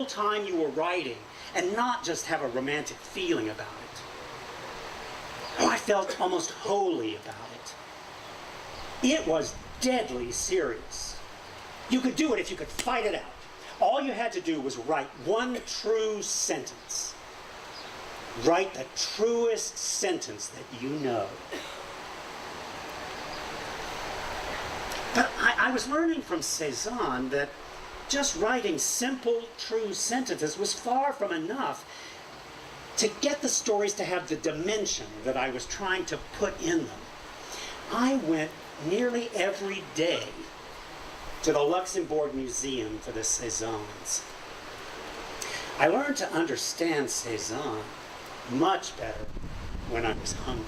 whole time you were writing and not just have a romantic feeling about it. Oh, I felt almost holy about it. It was deadly serious. You could do it if you could fight it out. All you had to do was write one true sentence. Write the truest sentence that you know. But I was learning from Cézanne that just writing simple, true sentences was far from enough to get the stories to have the dimension that I was trying to put in them. I went nearly every day to the Luxembourg Museum for the Cézannes. I learned to understand Cézanne much better when I was hungry.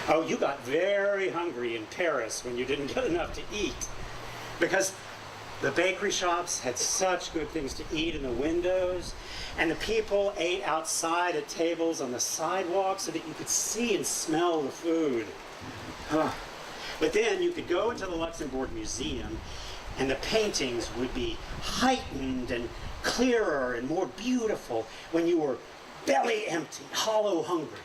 Oh, you got very hungry in Paris when you didn't get enough to eat, because the bakery shops had such good things to eat in the windows, and the people ate outside at tables on the sidewalk so that you could see and smell the food. But then you could go into the Luxembourg Museum, and the paintings would be heightened and clearer and more beautiful when you were belly empty, hollow hungry.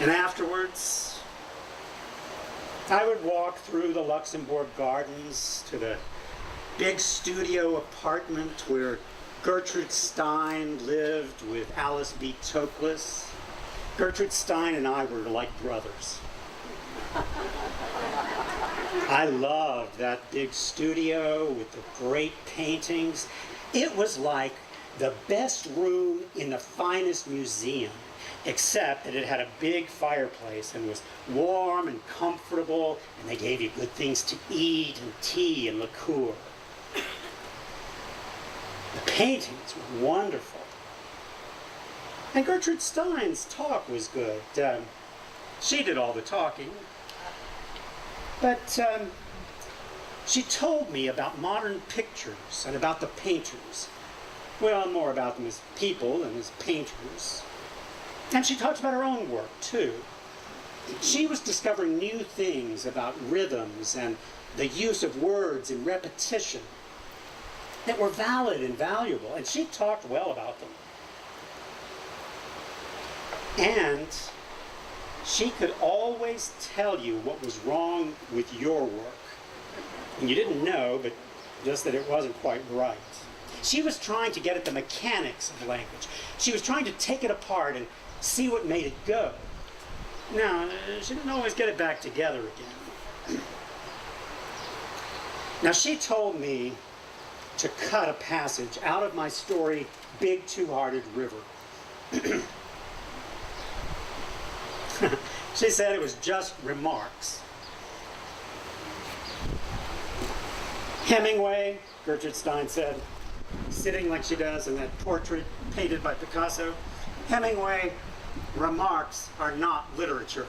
And afterwards, I would walk through the Luxembourg Gardens to the big studio apartment where Gertrude Stein lived with Alice B. Toklas. Gertrude Stein and I were like brothers. I loved that big studio with the great paintings. It was like the best room in the finest museum, except that it had a big fireplace and was warm and comfortable, and they gave you good things to eat and tea and liqueur. The paintings were wonderful. And Gertrude Stein's talk was good. She did all the talking. But she told me about modern pictures and about the painters. Well, more about them as people than as painters. And she talked about her own work, too. She was discovering new things about rhythms and the use of words and repetition that were valid and valuable, and she talked well about them. And she could always tell you what was wrong with your work. And you didn't know, but just that it wasn't quite right. She was trying to get at the mechanics of language. She was trying to take it apart and see what made it go. Now, she didn't always get it back together again. Now, she told me to cut a passage out of my story, Big Two-Hearted River. She said it was just remarks. Hemingway, Gertrude Stein said, sitting like she does in that portrait painted by Picasso, Hemingway, remarks are not literature.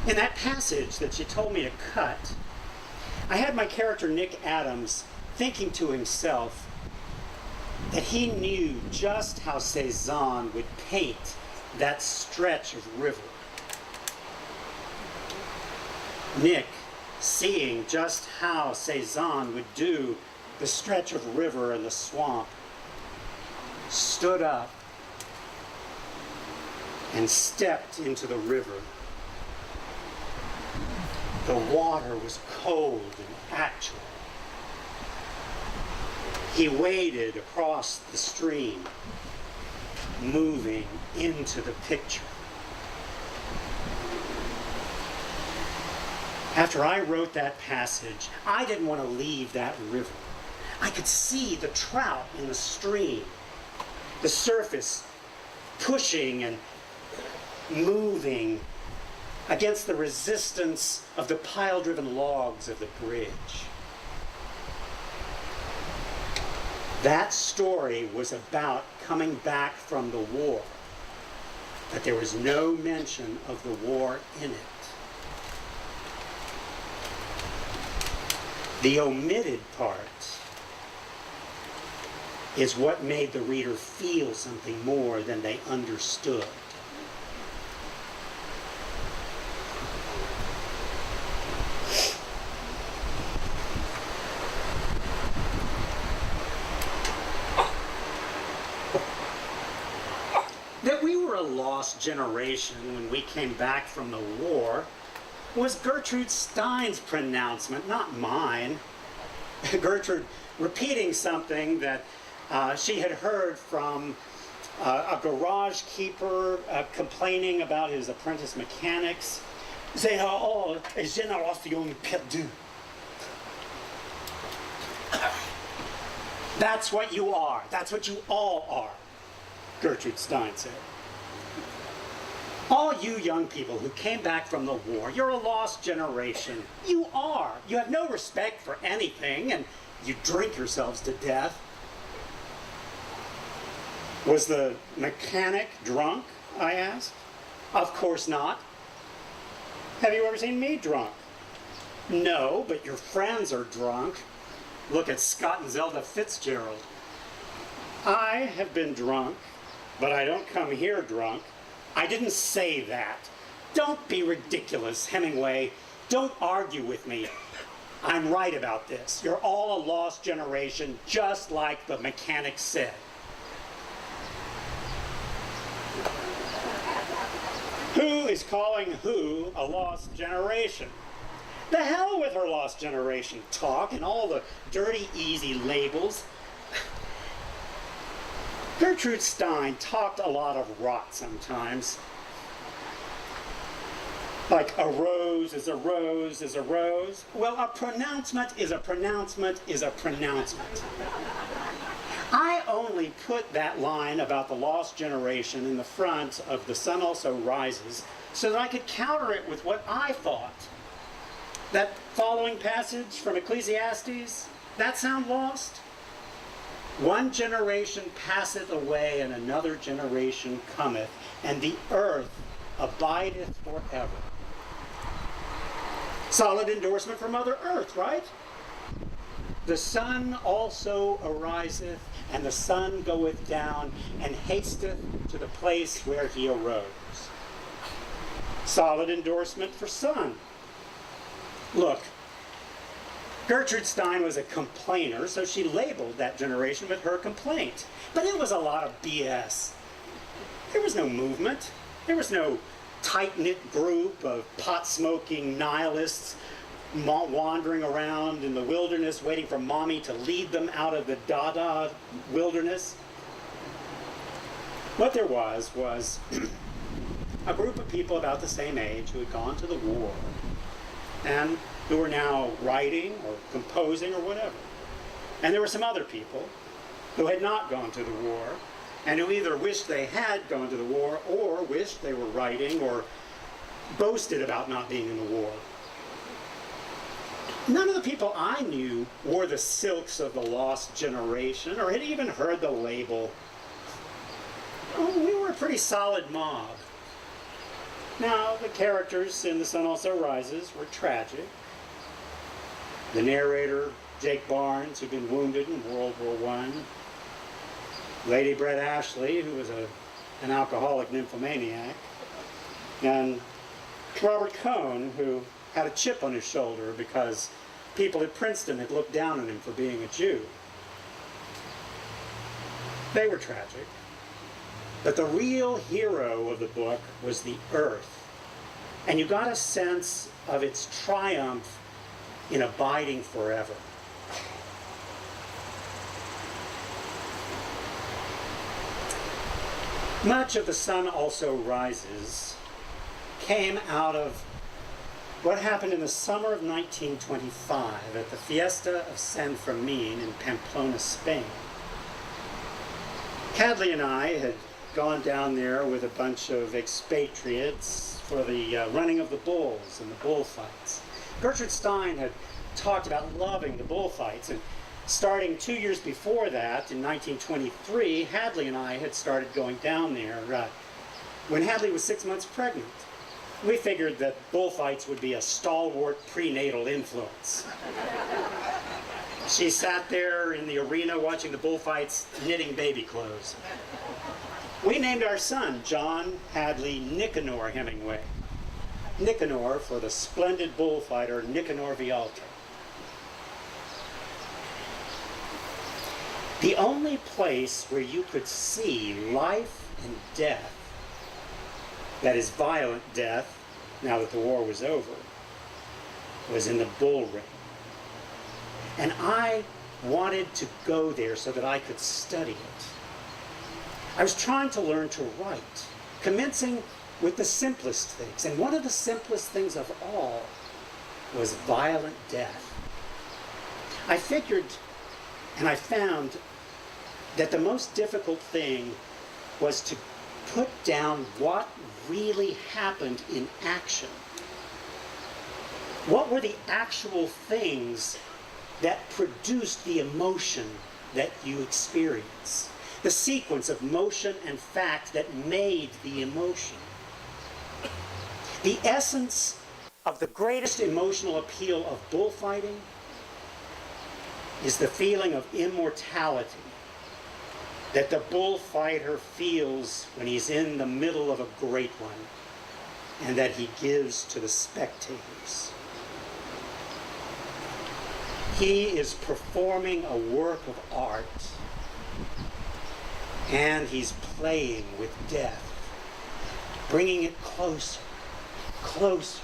In that passage that she told me to cut, I had my character Nick Adams thinking to himself that he knew just how Cézanne would paint that stretch of river. Nick, seeing just how Cézanne would do the stretch of river and the swamp, stood up and stepped into the river. The water was cold and actual. He waded across the stream, moving into the picture. After I wrote that passage, I didn't want to leave that river. I could see the trout in the stream, the surface pushing and moving against the resistance of the pile-driven logs of the bridge. That story was about coming back from the war, but there was no mention of the war in it. The omitted part is what made the reader feel something more than they understood. lost generation when we came back from the war was Gertrude Stein's pronouncement, not mine. Gertrude repeating something that she had heard from a garage keeper complaining about his apprentice mechanics. They are all a génération perdue. That's what you are. That's what you all are, Gertrude Stein said. All you young people who came back from the war, you're a lost generation. You are. You have no respect for anything, and you drink yourselves to death. Was the mechanic drunk? I asked. Of course not. Have you ever seen me drunk? No, but your friends are drunk. Look at Scott and Zelda Fitzgerald. I have been drunk, but I don't come here drunk. I didn't say that. Don't be ridiculous, Hemingway. Don't argue with me. I'm right about this. You're all a lost generation, just like the mechanic said. Who is calling who a lost generation? The hell with her lost generation talk and all the dirty, easy labels. Gertrude Stein talked a lot of rot sometimes. Like a rose is a rose is a rose. Well, a pronouncement is a pronouncement is a pronouncement. I only put that line about the lost generation in the front of The Sun Also Rises so that I could counter it with what I thought. That following passage from Ecclesiastes, that sound lost? One generation passeth away, and another generation cometh, and the earth abideth forever. Solid endorsement from Mother Earth, right? The sun also ariseth, and the sun goeth down, and hasteth to the place where he arose. Solid endorsement for sun. Look, Gertrude Stein was a complainer, so she labeled that generation with her complaint. But it was a lot of BS. There was no movement. There was no tight-knit group of pot-smoking nihilists wandering around in the wilderness waiting for mommy to lead them out of the Dada wilderness. What there was a group of people about the same age who had gone to the war and who were now writing or composing or whatever. And there were some other people who had not gone to the war and who either wished they had gone to the war or wished they were writing or boasted about not being in the war. None of the people I knew wore the silks of the lost generation or had even heard the label. Oh, we were a pretty solid mob. Now, the characters in The Sun Also Rises were tragic. The narrator, Jake Barnes, who'd been wounded in World War I. Lady Brett Ashley, who was an alcoholic nymphomaniac. And Robert Cohn, who had a chip on his shoulder because people at Princeton had looked down on him for being a Jew. They were tragic. But the real hero of the book was the earth. And you got a sense of its triumph in abiding forever. Much of The Sun Also Rises came out of what happened in the summer of 1925 at the Fiesta of San Fermin in Pamplona, Spain. Cadley and I had gone down there with a bunch of expatriates for the running of the bulls and the bullfights. Gertrude Stein had talked about loving the bullfights, and starting 2 years before that, in 1923, Hadley and I had started going down there when Hadley was 6 months pregnant. We figured that bullfights would be a stalwart prenatal influence. She sat there in the arena watching the bullfights, knitting baby clothes. We named our son John Hadley Nicanor Hemingway. Nicanor for the splendid bullfighter Nicanor Vialta. The only place where you could see life and death that his violent death, now that the war was over, was in the bull ring. And I wanted to go there so that I could study it. I was trying to learn to write, commencing with the simplest things. And one of the simplest things of all was violent death. I figured, and I found, that the most difficult thing was to put down what really happened in action. What were the actual things that produced the emotion that you experience? The sequence of motion and fact that made the emotion. The essence of the greatest emotional appeal of bullfighting is the feeling of immortality that the bullfighter feels when he's in the middle of a great one, and that he gives to the spectators. He is performing a work of art, and he's playing with death, bringing it closer, closer,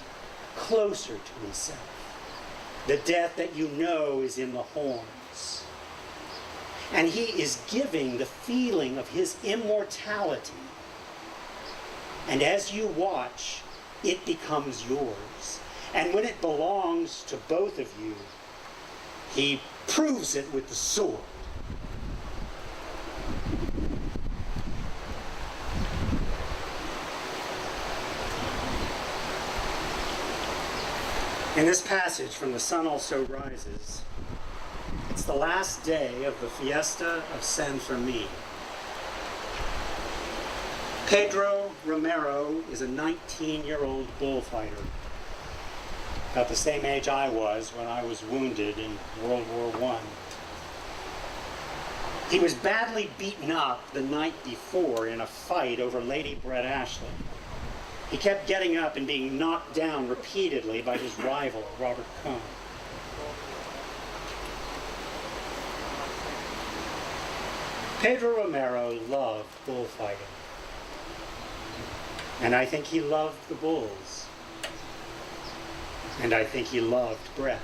closer to himself. The death that you know is in the horns. And he is giving the feeling of his immortality. And as you watch, it becomes yours. And when it belongs to both of you, he proves it with the sword. In this passage from The Sun Also Rises, it's the last day of the Fiesta of San Fermin. Pedro Romero is a 19-year-old bullfighter, about the same age I was when I was wounded in World War I. He was badly beaten up the night before in a fight over Lady Brett Ashley. He kept getting up and being knocked down repeatedly by his rival, Robert Cohn. Pedro Romero loved bullfighting. And I think he loved the bulls. And I think he loved Brett.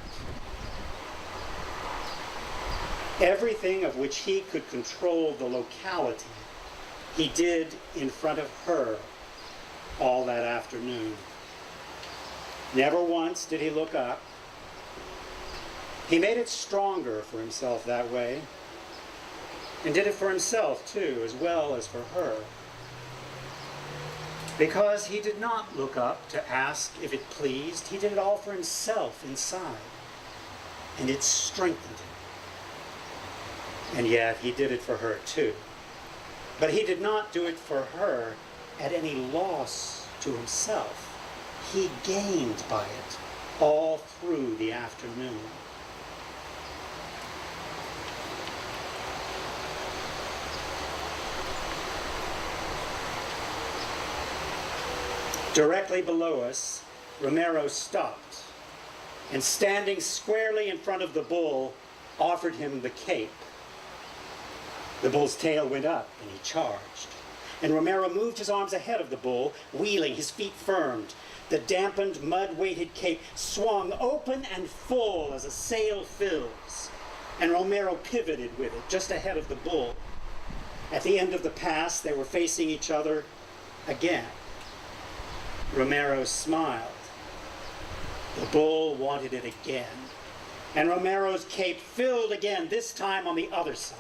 Everything of which he could control the locality, he did in front of her all that afternoon. Never once did he look up. He made it stronger for himself that way, and did it for himself too, as well as for her. Because he did not look up to ask if it pleased, he did it all for himself inside, and it strengthened him. And yet he did it for her too. But he did not do it for her at any loss to himself. He gained by it all through the afternoon. Directly below us, Romero stopped, and standing squarely in front of the bull, offered him the cape. The bull's tail went up, and he charged. And Romero moved his arms ahead of the bull, wheeling, his feet firmed. The dampened, mud-weighted cape swung open and full as a sail fills, and Romero pivoted with it just ahead of the bull. At the end of the pass, they were facing each other again. Romero smiled. The bull wanted it again, and Romero's cape filled again, this time on the other side.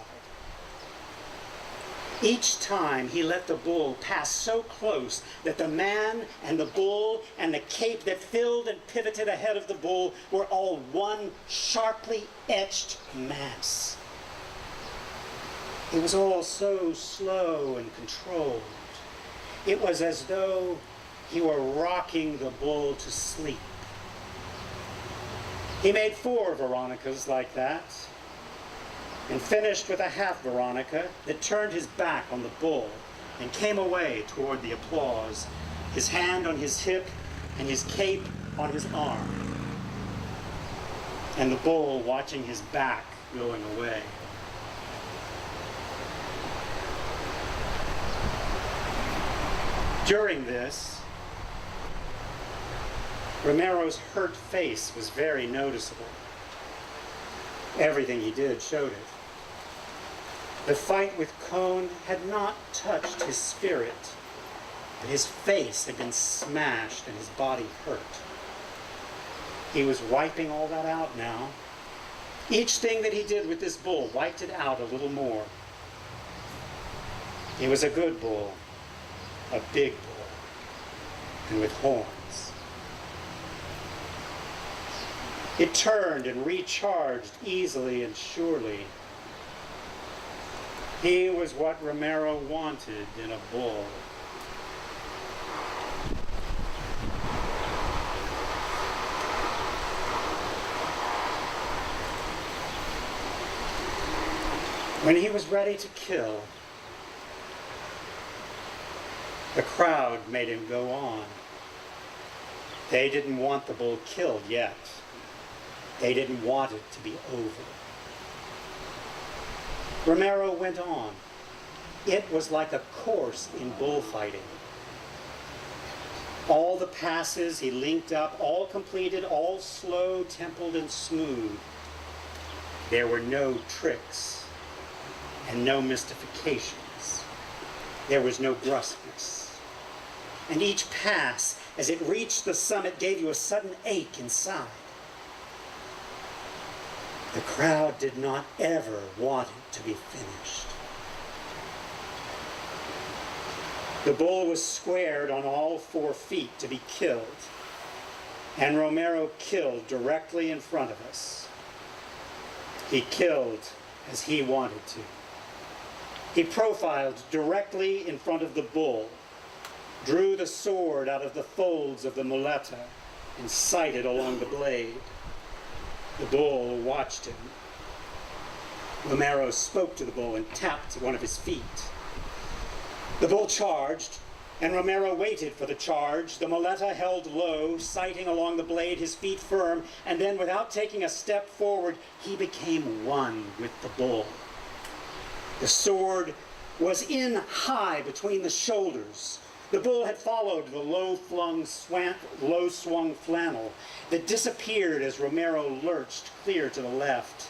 Each time he let the bull pass so close that the man and the bull and the cape that filled and pivoted ahead of the bull were all one sharply etched mass. It was all so slow and controlled. It was as though he were rocking the bull to sleep. He made 4 Veronicas like that, and finished with a half Veronica that turned his back on the bull and came away toward the applause, his hand on his hip and his cape on his arm, and the bull watching his back going away. During this, Romero's hurt face was very noticeable. Everything he did showed it. The fight with Cohn had not touched his spirit, but his face had been smashed and his body hurt. He was wiping all that out now. Each thing that he did with this bull wiped it out a little more. He was a good bull, a big bull, and with horns. It turned and recharged easily and surely. He was what Romero wanted in a bull. When he was ready to kill, the crowd made him go on. They didn't want the bull killed yet. They didn't want it to be over. Romero went on. It was like a course in bullfighting. All the passes he linked up, all completed, all slow, templed, and smooth. There were no tricks and no mystifications. There was no brusqueness. And each pass, as it reached the summit, gave you a sudden ache inside. The crowd did not ever want it to be finished. The bull was squared on all 4 feet to be killed, and Romero killed directly in front of us. He killed as he wanted to. He profiled directly in front of the bull, drew the sword out of the folds of the muleta, and sighted along the blade. The bull watched him. Romero spoke to the bull and tapped one of his feet. The bull charged, and Romero waited for the charge. The muleta held low, sighting along the blade, his feet firm, and then, without taking a step forward, he became one with the bull. The sword was in high between the shoulders. The bull had followed the low-swung flannel that disappeared as Romero lurched clear to the left.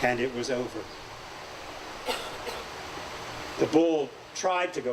And it was over. The bull tried to go